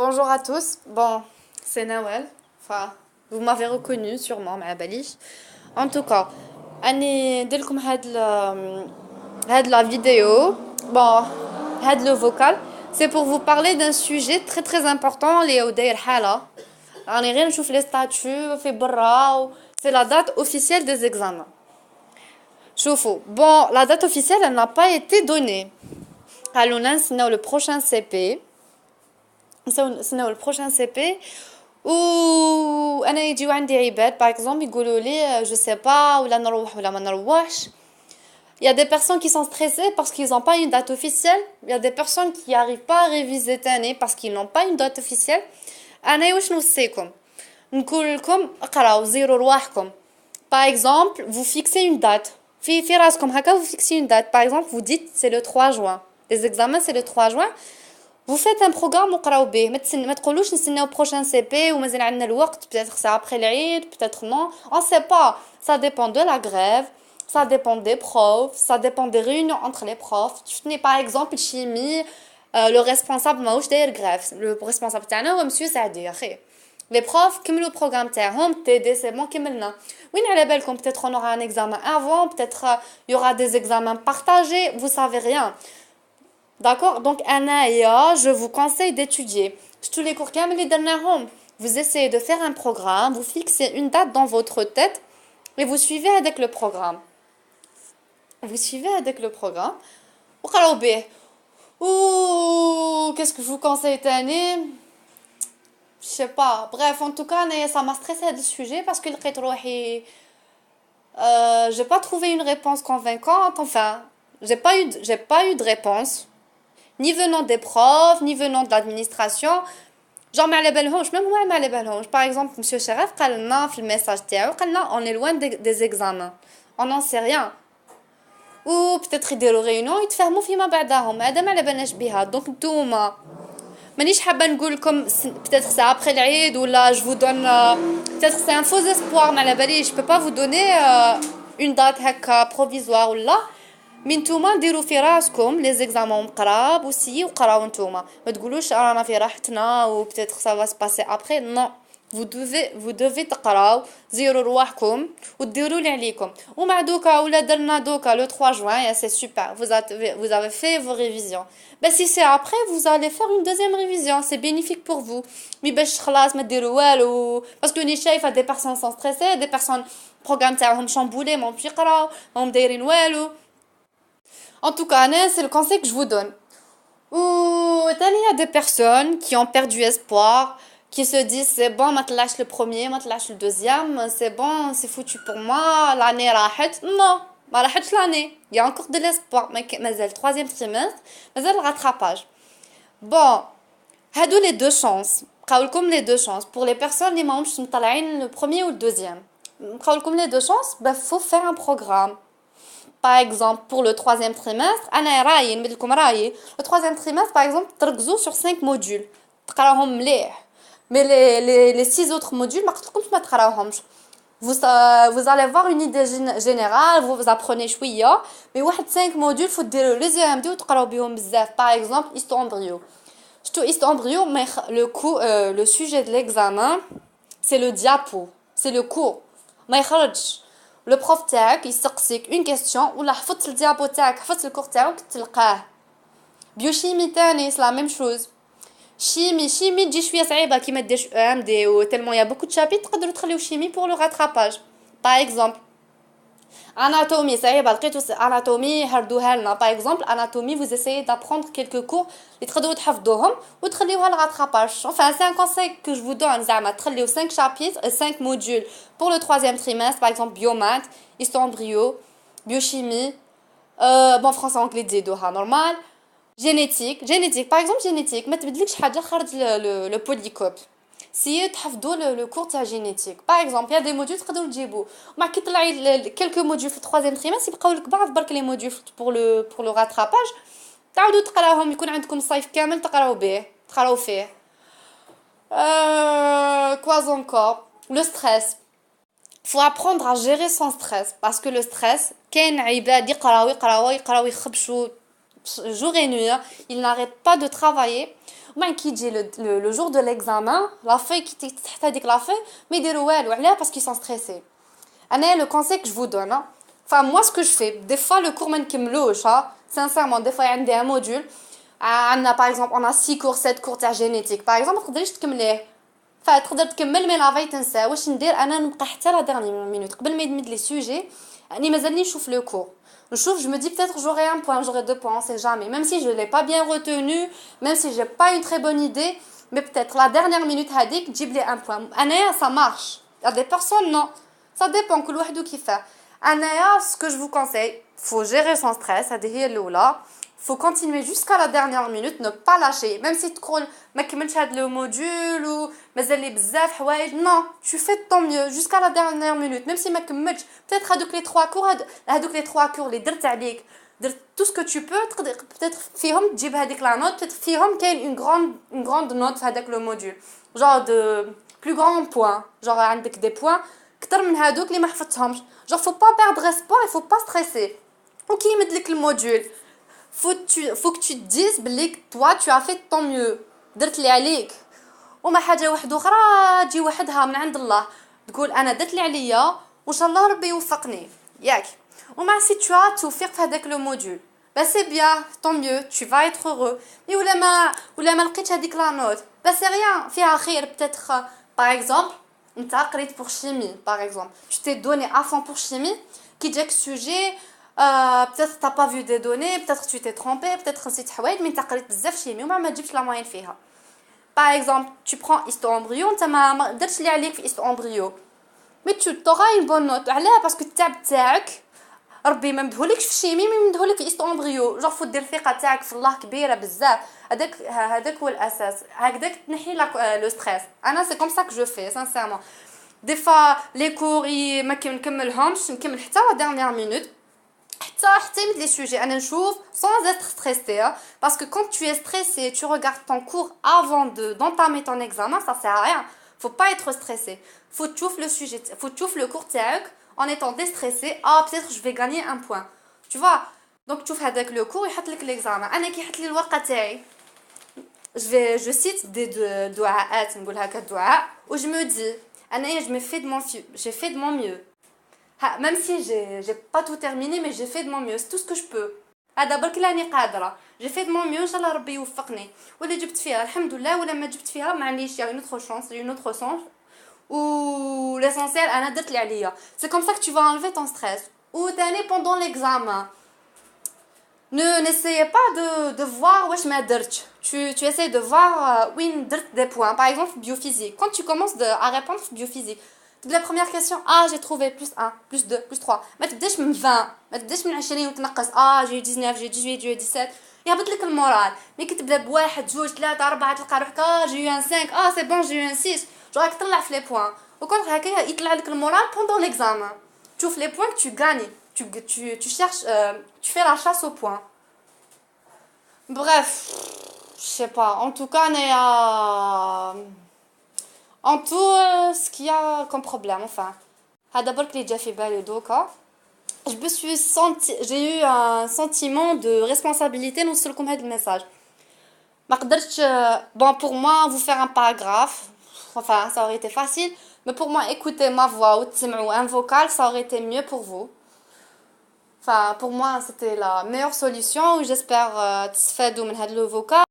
Bonjour à tous. Bon, c'est Nawel. Enfin, vous m'avez reconnu sûrement, mais à Balish. En tout cas, أني ندير هاد la vidéo. Bon, هاد le vocal, c'est pour vous parler d'un sujet très très important اللي هو داير حالة. راني غير نشوف les statuts في برا c'est la date officielle des examens. شوفوا, bon, la date officielle elle n'a pas été donnée. قالوا لنا نستناو le prochain CP. نستناو البروشان سي بي و انا يجيو عندي عباد باغ اكزومبل يقولوا لي جو سي با ولا نروح ولا ما نروحش. Il y a des personnes qui sont stressées parce qu'ils n'ont pas une date officielle. Il y a des personnes qui n'arrivent pas à réviser cette année parce qu'ils n'ont pas une date officielle. أنا واش نوصيكم نقول لكم اقراو زيرو رواحكم. Par exemple, vous fixez une date. في راسكم هكا vous fixez une date. Par exemple, vous dites c'est le 3 juin. Les examens c'est le 3 juin. Vous faites un programme وقراو به ما تقولوش نستناو prochain CP ومازال عندنا الوقت peut-être c'est après العيد peut-être non on sait pas ça dépend de la grève ça dépend des profs ça dépend des réunions entre les profs تشوفني par exemple chimie le responsable ماهوش داير grève le responsable تاعنا هو monsieur سعدي يا اخي les profs كملوا البروغرام تاعهم TD c'est bon كملنا وين على بالكم peut-être on aura un examen avant peut-être il y aura des examens partagés vous savez rien. D'accord? Donc, Anaya, je vous conseille d'étudier. Tous les cours vous essayez de faire un programme, vous fixez une date dans votre tête et vous suivez avec le programme. Vous suivez avec le programme. Ou qu'est-ce que je vous conseille cette année? Je sais pas. Bref, en tout cas, ça m'a stressé de ce sujet parce que j'ai pas trouvé une réponse convaincante. Enfin, j'ai pas eu de réponse. Ni venant des profs, ni venant de l'administration. Genre, mais même moi, mais par exemple, monsieur Sheref, في المessage تاعو قالنا on est loin des examens. On n'en sait rien. Ou peut-être يديروا réunion يتفاهموا فيما بعدهم. هذا ما على بالناش بها. Donc نتوما مانيش حابه نقول لكم peut-être c'est après العيد ولا je vous donne peut-être c'est un faux espoir ما على باليش. Je peux pas vous donner une date هكا provisoire ولا من نتوما ديروا في راسكم لي زيكزامون قراب وسيي وقراو نتوما ما تقولوش رانا في راحتنا و peut-être ça va se passer après non vous devez تقراو زيروا رواحكم وديروا اللي عليكم ومع دوكا ولا درنا دوكا le 3 juin c'est super vous avez fait vos révisions ben si c'est après vous allez faire une deuxième révision c'est bénéfique pour vous mais باش خلاص ما ديروا والو parce que ني شايفه des personnes sont stressées des personnes programme تاعهم chamboulé ما مش يقراو ما دايرين والو. En tout cas, c'est le conseil que je vous donne. Ou il y a des personnes qui ont perdu espoir, qui se disent c'est bon, je te lâche le premier, je te lâche le deuxième, c'est bon, c'est foutu pour moi, l'année راحت. Non, ما راحتش l'année. Il y a encore de l'espoir, mais le troisième trimestre, mais le rattrapage. Bon, هادو les deux chances. قاولكم les deux chances. Pour les personnes اللي ماهمش مطلعين le premier ou le deuxième. قاولكم les deux chances, bah faut faire un programme. Par exemple, pour le troisième trimestre, le troisième trimestre, par exemple, تركزوا sur 5 modules. تقراوهم مليح. Mais les 6 autres modules, ما تقراوهمش. Vous allez voir une idée générale, vous apprenez شوية. Mais واحد 5 modules, faut ديروا les EMD وتقراو بيهم بزاف. Par exemple, histo-embryo. Histo-embryo, le sujet de l'examen, c'est le diapo. C'est le cours. ما يخرجش. Le prof تاعك يسقسيك une question ولا حفظت الديابو تاعك حفظت الكور تاعك تلقاه. بيوشيمي تاني c'est la même chose. شيمي تجي شويه صعيبه كيما ديرش ام دي و tellement il y a beaucoup de chapitres تقدروا تخليو شيمي pour le rattrapage. Par exemple, anatomie صعيبه لقيتو anatomie هردوها لنا. Par exemple, anatomie vous essayez d'apprendre quelques cours اللي تقدروا تحفظوهم وتخليوها le rattrapage. Enfin, c'est un conseil que je vous donne زعما تخليو 5 chapitres 5 modules pour le troisième trimestre, par exemple biomath, histo-embryo, biochimie, bon français anglais تزيدوها normal, génétique par exemple génétique ما تبدلكش حاجه خرج le polycope. Si تحفظوا le cours تاع génétique par exemple il y a des modules تقدروا تجيبوا ومع كي طلعي quelques modules في troisième trimestre يبقاو لك بعض برك les modules pour le rattrapage تعاودوا تقراوهم يكون عندكم الصيف كامل تقراو فيه. Quoi encore? Le stress. Faut apprendre à gérer son stress parce que le stress كاين عباد يقراو يخبشوا jour et nuit ils n'arrêtent pas de travailler ومن كي يجي le jour de l'examen la feuille كي تحت هذيك la feuille ما يديروا والو علاه parce qu'ils sont stressés. انا le conseil que je vous donne enfin moi ce que je fais des fois le cours ما نكملوش sincèrement des fois عندي un module عندنا par exemple on a 6 cours 7 cours تاع génétique par exemple ما تقدريش تكمليه فتقدر تكمل مي لافاي تنسى واش ندير انا نبقى حتى لا ديرني مينوت قبل ما يدمد لي سوجي اني مازالني نشوف لو كور نشوف je me dis peut-être j'aurai un point j'aurai 2 points on sait jamais même si je l'ai pas bien retenu même si j'ai pas une très bonne idée mais peut-être la dernière minute هذيك تجيب لي un point انايا ça marche il y a des personnes non ça dépend كل واحد كيفاه انايا ce que je vous conseille faut gérer son stress هذه هي الاولى faut continuer jusqu'à la dernière minute ne pas lâcher même si تقول ما كملتش هذا لو موديول و مازال لي بزاف حوايج non tu fais de ton mieux jusqu'à la dernière minute même si ما كملتش peut-être هذوك لي 3 cours هذوك لي 3 cours اللي درت عليك درت tout ce que tu peux تقدر peut-être فيهم تجيب هذيك لا نوت peut-être فيهم كاين une grande note في هذاك لو موديول genre de plus grand point genre عندك des points كتر من هذوك اللي ما حفظتهمش genre faut pas perdre espoir il faut pas stresser وكي يمد لك الموديول faut que tu te dises بلي toi tu as fait de ton mieux درت اللي عليك وما حاجه واحده اخرى تجي وحدها من عند الله تقول انا درت اللي عليا وان شاء الله ربي يوفقني ياك ومع سي tu as توفيق في هذاك لو موديول بس سي بيان ton mieux tu vas être heureux مي ولا ما لقيتش هذيك لا نوت بس سي ريان فيها خير peut-être par exemple انت قريت pour chimie par exemple tu t'es donné à fond pour chimie كي جاك sujet peut-être t'as pas vu des données peut-être tu t'es trompé peut-être نسيت حوايج مي انت قريت بزاف شيمي وما تجيبش لا موين فيها par exemple tu prends histo-embryo انت ما درتش اللي عليك في histo-embryo مي tu t'auras une bonne note علاه باسكو التعب تاعك ربي ما مدهولكش في الشيمي مي مدهولك في histo-embryo genre faut دير الثقه تاعك في الله كبيره بزاف هذاك هو الاساس هكذاك تنحي لو ستريس انا سي كوم سا كو جو في sincèrement des fois les cours ما كنكملهمش نكمل حتى لا dernière minute حتى يمد لي سوجي انا نشوف sans être stressé parce que quand tu es stressé tu regardes ton cours avant d'entamer ton examen ça sert à rien faut pas être stressé faut تشوف le sujet faut تشوف le cours تاعك en étant déstressé peut-être je vais gagner un point tu vois donc تشوف هذاك le cours يحط لك l'examen انا كي يحط لي الورقه تاعي je cite des دعاءات نقول هكا دعاء و je me dis انا j'ai fait de mon mieux même si j'ai pas tout terminé mais j'ai fait de mon mieux c'est tout ce que je peux هذا برك راني قادره j'ai fait de mon mieux ان شاء الله ربي يوفقني ولا جبت فيها الحمد لله ولا ما جبت فيها ما عنديش une autre chance une autre chance ou l'essentiel انا درت اللي عليا c'est comme ça que tu vas enlever ton stress ou تاني pendant l'examen n'essayez pas de voir واش ما درتش tu essayes de voir وين درت des points par exemple biophysique quand tu commences à répondre biophysique la première question j'ai trouvé plus 1 plus 2 plus 3 ما تبداش من 20 ما تبداش من 20 وتنقص j'ai 19 j'ai 18 j'ai 17 يهبط لك المورال مي كتبدا بواحد جوج ثلاثة أربعة تلقى روحك j'ai eu un 5 c'est bon j'ai eu un 6 راك تطلع في لي بوين وكونتر هكايا يطلع لك المورال pendant l'examen تشوف les points que tu gagnes tu cherches tu fais la chasse aux points bref je sais pas en tout cas en tout ce qu'il y a comme problème enfin هذا برك اللي جا في بالي دوكا j'ai eu un sentiment de responsabilité نوصلكم هذا الميساج ما قدرتش bon pour moi vous faire un paragraphe enfin ça aurait été facile mais pour moi écouter ma voix ou تسمعوا un vocal ça aurait été mieux pour vous enfin pour moi c'était la meilleure solution j'espère تستفادوا من هذا le vocal